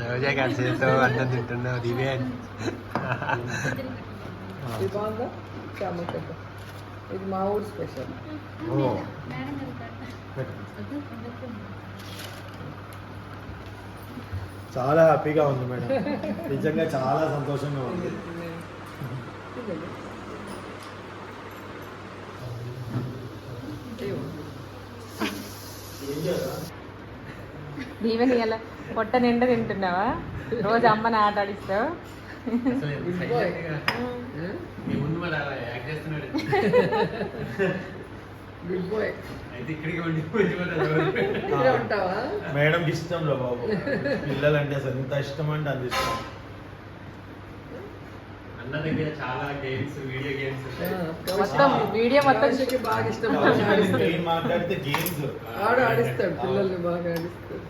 రోజా కలిసితో అన్నం తింటున్నావు దివేన్. ఇది బాగుందా? ఇది మా ఊరు స్పెషల్. చాలా హ్యాపీగా ఉంది మేడం, నిజంగా చాలా సంతోషంగా ఉంది. దీవెని ఎలా పొట్ట నిండా తింటున్నావా? రోజు అమ్మని ఆట ఆడిస్తావు. Good boy. ఉంటావా? మేడంకి ఇష్టంలో బాబు పిల్లలంటే అసలు ఎంత ఇష్టం అంటే అంత ఇష్టం. అన్న దగ్గర చాలా గేమ్స్, వీడియో గేమ్స్ మొత్తం వీడియో మొత్తం బాగా ఇష్టం. నేను మాట్లాడితే గేమ్స్ ఆడిస్తాడు, పిల్లల్ని బాగా ఆడిస్తాడు.